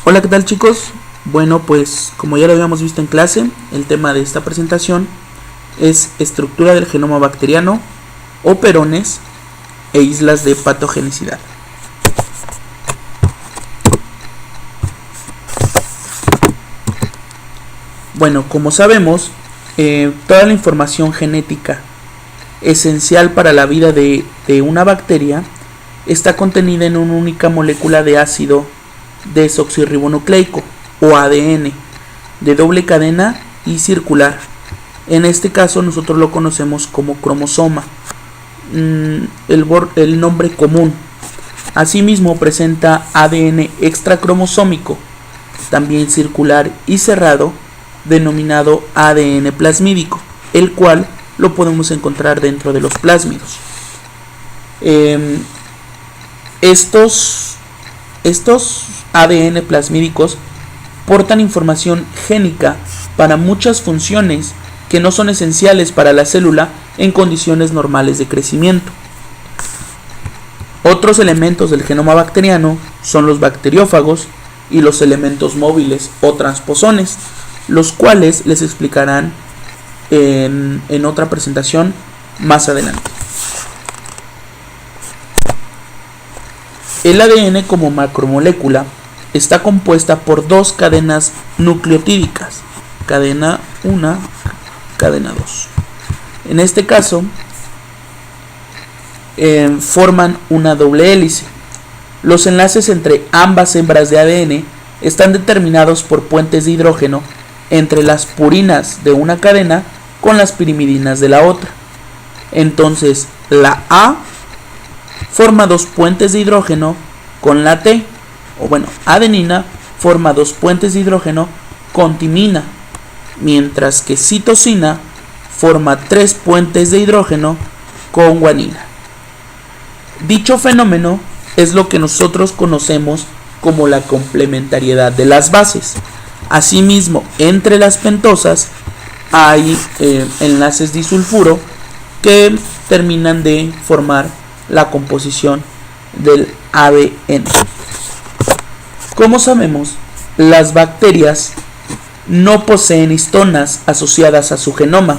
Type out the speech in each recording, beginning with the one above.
Hola, ¿qué tal, chicos? Bueno, pues como ya lo habíamos visto en clase, el tema de esta presentación es estructura del genoma bacteriano, operones e islas de patogenicidad. Bueno, como sabemos, toda la información genética esencial para la vida de una bacteria está contenida en una única molécula de ácido desoxirribonucleico o ADN de doble cadena y circular. En este caso nosotros lo conocemos como cromosoma, el nombre común. Asimismo presenta ADN extracromosómico, también circular y cerrado, denominado ADN plasmídico, el cual lo podemos encontrar dentro de los plásmidos. Estos ADN plasmídicos portan información génica para muchas funciones que no son esenciales para la célula en condiciones normales de crecimiento. Otros elementos del genoma bacteriano son los bacteriófagos y los elementos móviles o transposones, los cuales les explicarán en otra presentación más adelante. El ADN como macromolécula está compuesta por dos cadenas nucleotídicas, cadena 1, cadena 2. En este caso, forman una doble hélice. Los enlaces entre ambas hembras de ADN están determinados por puentes de hidrógeno entre las purinas de una cadena con las pirimidinas de la otra. Entonces, la A forma dos puentes de hidrógeno con la T, adenina forma dos puentes de hidrógeno con timina, mientras que citosina forma tres puentes de hidrógeno con guanina. Dicho fenómeno es lo que nosotros conocemos como la complementariedad de las bases. Asimismo, entre las pentosas hay enlaces disulfuro que terminan de formar la composición del ADN. Como sabemos, las bacterias no poseen histonas asociadas a su genoma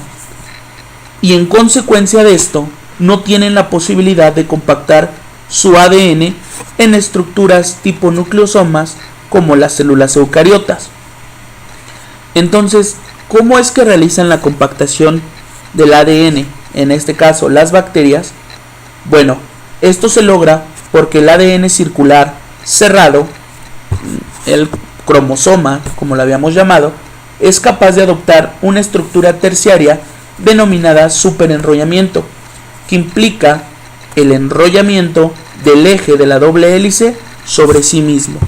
y en consecuencia de esto no tienen la posibilidad de compactar su ADN en estructuras tipo nucleosomas como las células eucariotas. Entonces, ¿cómo es que realizan la compactación del ADN? En este caso, las bacterias. Bueno, esto se logra porque el ADN circular cerrado, el cromosoma, como lo habíamos llamado, es capaz de adoptar una estructura terciaria denominada superenrollamiento, que implica el enrollamiento del eje de la doble hélice sobre sí mismo.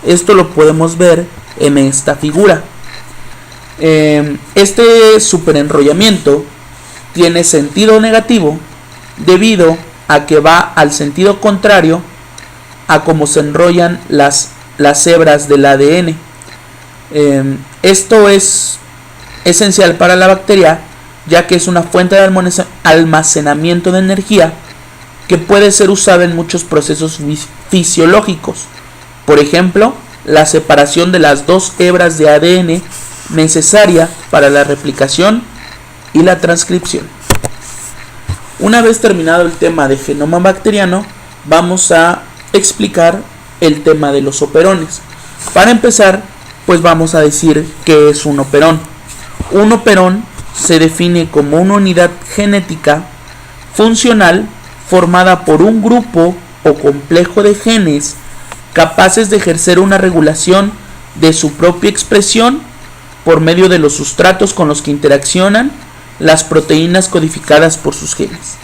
Esto lo podemos ver en esta figura. Este superenrollamiento tiene sentido negativo debido a que va al sentido contrario a cómo se enrollan las hebras del ADN. Esto es esencial para la bacteria, ya que es una fuente de almacenamiento de energía que puede ser usada en muchos procesos fisiológicos. Por ejemplo, la separación de las dos hebras de ADN necesaria para la replicación y la transcripción. Una vez terminado el tema de genoma bacteriano, vamos a explicar el tema de los operones. Para empezar, pues vamos a decir qué es un operón. Un operón se define como una unidad genética funcional formada por un grupo o complejo de genes capaces de ejercer una regulación de su propia expresión por medio de los sustratos con los que interaccionan las proteínas codificadas por sus genes.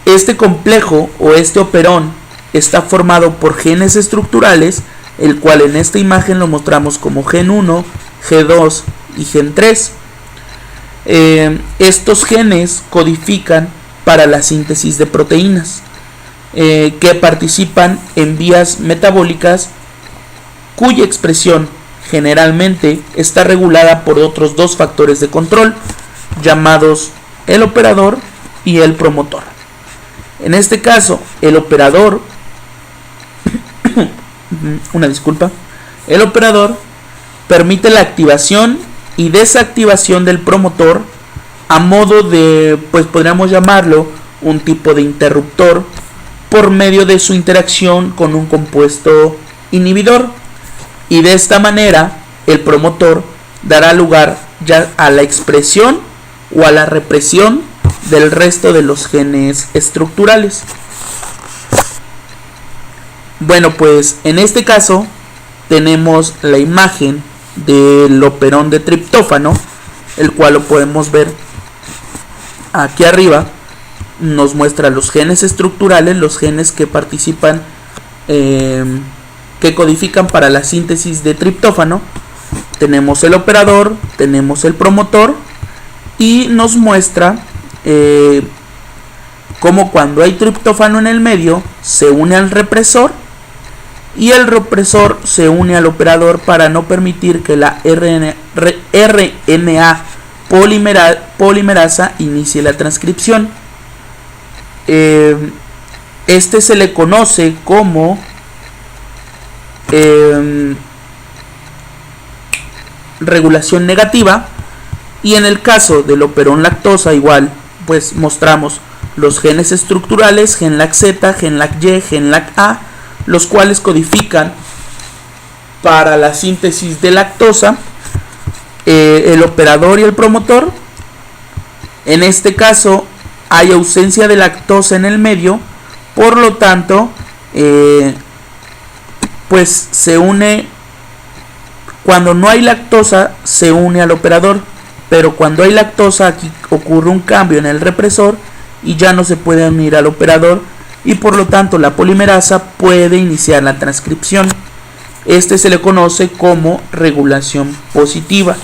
Este complejo o este operón está formado por genes estructurales, el cual en esta imagen lo mostramos como gen 1, G2 y gen 3. Estos genes codifican para la síntesis de proteínas que participan en vías metabólicas cuya expresión generalmente está regulada por otros dos factores de control llamados el operador y el promotor. En este caso, el operador El operador permite la activación y desactivación del promotor a modo de, pues podríamos llamarlo, un tipo de interruptor por medio de su interacción con un compuesto inhibidor, y de esta manera el promotor dará lugar ya a la expresión o a la represión del resto de los genes estructurales. Bueno, pues en este caso tenemos la imagen del operón de triptófano, el cual lo podemos ver aquí arriba. Nos muestra los genes estructurales, los genes que participan, que codifican para la síntesis de triptófano. Tenemos el operador, tenemos el promotor, y nos muestra cómo cuando hay triptófano en el medio se une al represor, y el represor se une al operador para no permitir que la RNA polimerasa inicie la transcripción. Este se le conoce como regulación negativa, y en el caso del operón lactosa igual, pues mostramos los genes estructurales, GenLac Z, GenLac Y, GenLac A, los cuales codifican para la síntesis de lactosa, el operador y el promotor. En este caso hay ausencia de lactosa en el medio, por lo tanto pues se une. Cuando no hay lactosa se une al operador, pero cuando hay lactosa aquí ocurre un cambio en el represor y ya no se puede unir al operador, y por lo tanto la polimerasa puede iniciar la transcripción. Este se le conoce como regulación positiva.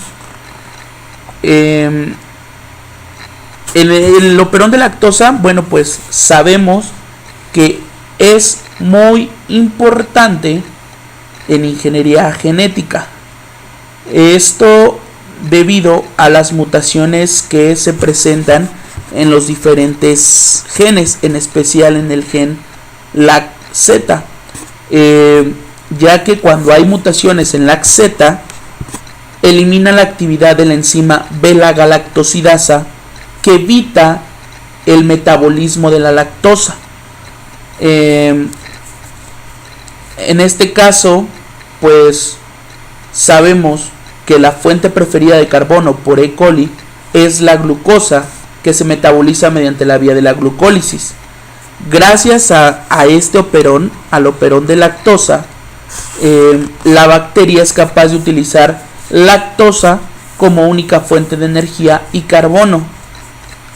El operón de lactosa, bueno, pues sabemos que es muy importante en ingeniería genética. Esto debido a las mutaciones que se presentan en los diferentes genes, en especial en el gen LAC-Z, ya que cuando hay mutaciones en LAC-Z elimina la actividad de la enzima beta-galactosidasa, que evita el metabolismo de la lactosa. En este caso, pues sabemos que la fuente preferida de carbono por E. coli es la glucosa, que se metaboliza mediante la vía de la glucólisis. Gracias a este operón, al operón de lactosa, la bacteria es capaz de utilizar lactosa como única fuente de energía y carbono,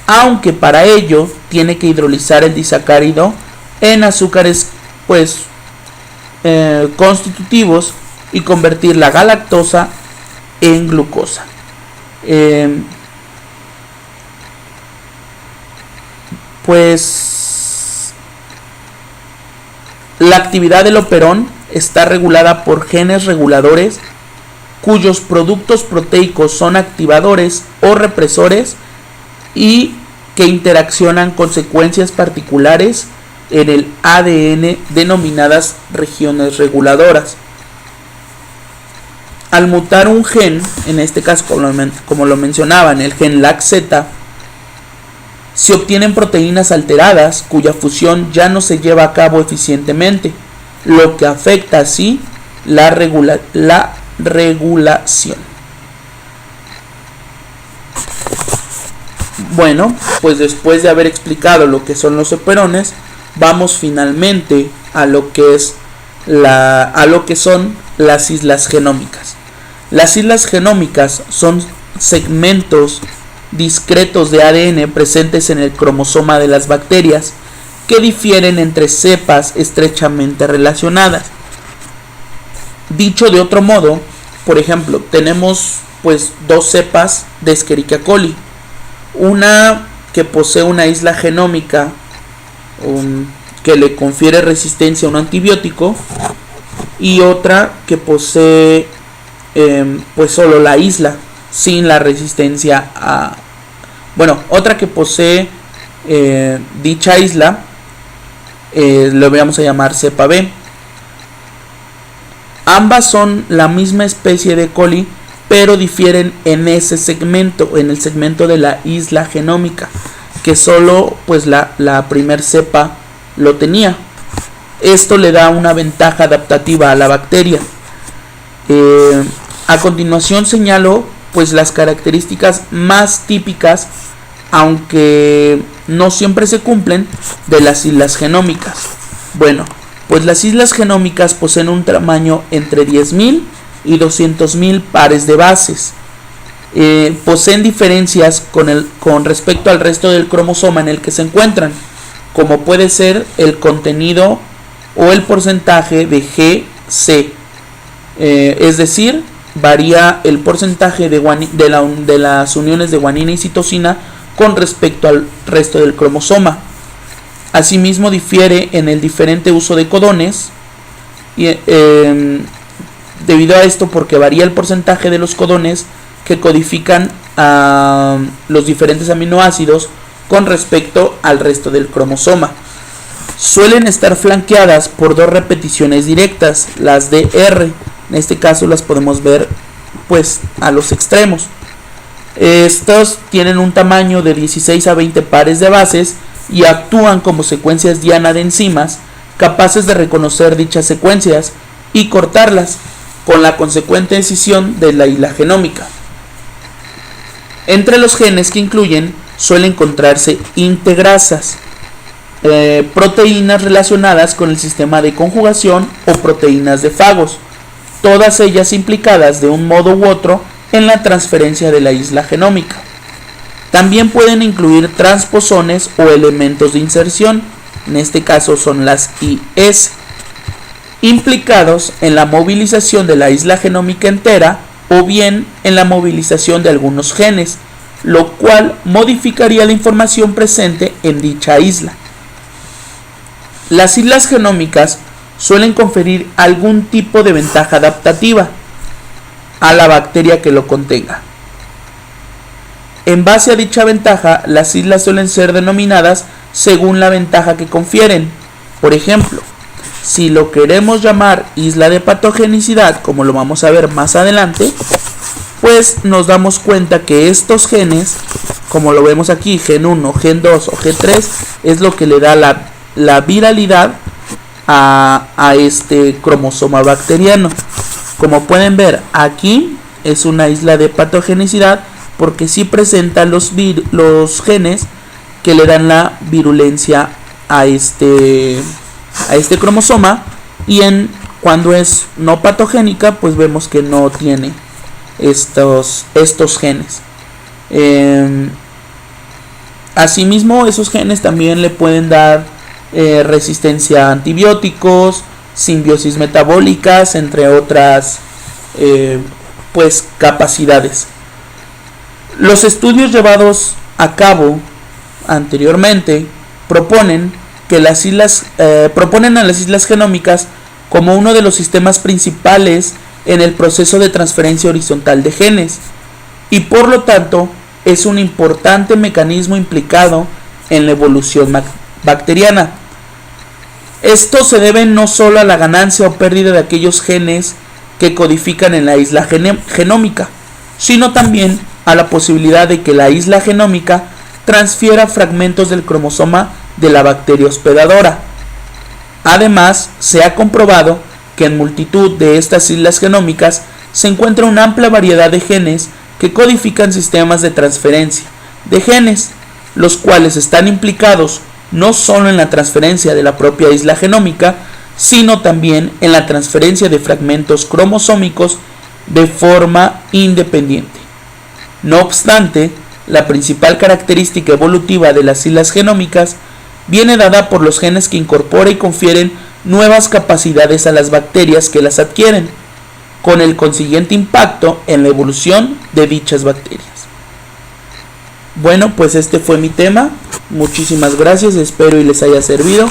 aunque para ello tiene que hidrolizar el disacárido en azúcares pues constitutivos y convertir la galactosa en glucosa. Pues la actividad del operón está regulada por genes reguladores cuyos productos proteicos son activadores o represores y que interaccionan con secuencias particulares en el ADN denominadas regiones reguladoras. Al mutar un gen, en este caso como lo mencionaba, en el gen LAC-Z, se obtienen proteínas alteradas cuya fusión ya no se lleva a cabo eficientemente, lo que afecta así la regulación. Bueno, pues después de haber explicado lo que son los operones, vamos finalmente a lo que son las islas genómicas. Las islas genómicas son segmentos discretos de ADN presentes en el cromosoma de las bacterias que difieren entre cepas estrechamente relacionadas. Dicho de otro modo, por ejemplo, tenemos pues dos cepas de Escherichia coli, una que posee una isla genómica que le confiere resistencia a un antibiótico, y otra que posee pues solo la isla sin la resistencia a, otra que posee dicha isla, lo vamos a llamar cepa B. Ambas son la misma especie de coli, pero difieren en ese segmento, en el segmento de la isla genómica, que solo pues la primer cepa lo tenía. Esto le da una ventaja adaptativa a la bacteria. A continuación señalo pues las características más típicas, aunque no siempre se cumplen, de las islas genómicas. Bueno, pues las islas genómicas poseen un tamaño entre 10.000 y 200.000 pares de bases. Poseen diferencias con respecto al resto del cromosoma en el que se encuentran, como puede ser el contenido o el porcentaje de GC, es decir, varía el porcentaje de las uniones de guanina y citosina con respecto al resto del cromosoma. Asimismo difiere en el diferente uso de codones, y, debido a esto porque varía el porcentaje de los codones que codifican a los diferentes aminoácidos con respecto al resto del cromosoma. Suelen estar flanqueadas por dos repeticiones directas, las de R. En este caso las podemos ver pues a los extremos. Estos tienen un tamaño de 16 a 20 pares de bases y actúan como secuencias diana de enzimas capaces de reconocer dichas secuencias y cortarlas, con la consecuente escisión de la isla genómica. Entre los genes que incluyen suelen encontrarse integrasas, proteínas relacionadas con el sistema de conjugación o proteínas de fagos, todas ellas implicadas de un modo u otro en la transferencia de la isla genómica. También pueden incluir transposones o elementos de inserción, en este caso son las IS, implicados en la movilización de la isla genómica entera o bien en la movilización de algunos genes, lo cual modificaría la información presente en dicha isla. Las islas genómicas suelen conferir algún tipo de ventaja adaptativa a la bacteria que lo contenga. En base a dicha ventaja, las islas suelen ser denominadas según la ventaja que confieren. Por ejemplo, si lo queremos llamar isla de patogenicidad, como lo vamos a ver más adelante, pues nos damos cuenta que estos genes, como lo vemos aquí, gen 1, gen 2 o gen 3, es lo que le da la viralidad a este cromosoma bacteriano. Como pueden ver, aquí es una isla de patogenicidad porque sí presenta los genes que le dan la virulencia a este cromosoma, y cuando es no patogénica pues vemos que no tiene estos genes. Asimismo, esos genes también le pueden dar resistencia a antibióticos, simbiosis metabólicas, entre otras pues capacidades. Los estudios llevados a cabo anteriormente proponen a las islas genómicas como uno de los sistemas principales en el proceso de transferencia horizontal de genes, y por lo tanto es un importante mecanismo implicado en la evolución bacteriana. Esto se debe no solo a la ganancia o pérdida de aquellos genes que codifican en la isla genómica, sino también a la posibilidad de que la isla genómica transfiera fragmentos del cromosoma de la bacteria hospedadora. Además, se ha comprobado que en multitud de estas islas genómicas se encuentra una amplia variedad de genes que codifican sistemas de transferencia de genes, los cuales están implicados no solo en la transferencia de la propia isla genómica, sino también en la transferencia de fragmentos cromosómicos de forma independiente. No obstante, la principal característica evolutiva de las islas genómicas viene dada por los genes que incorporan y confieren nuevas capacidades a las bacterias que las adquieren, con el consiguiente impacto en la evolución de dichas bacterias. Bueno, pues este fue mi tema. Muchísimas gracias, espero y les haya servido.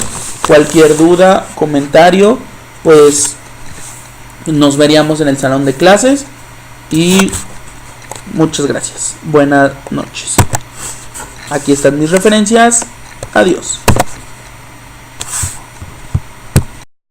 Cualquier duda, comentario, pues nos veríamos en el salón de clases, y muchas gracias. Buenas noches. Aquí están mis referencias. Adiós.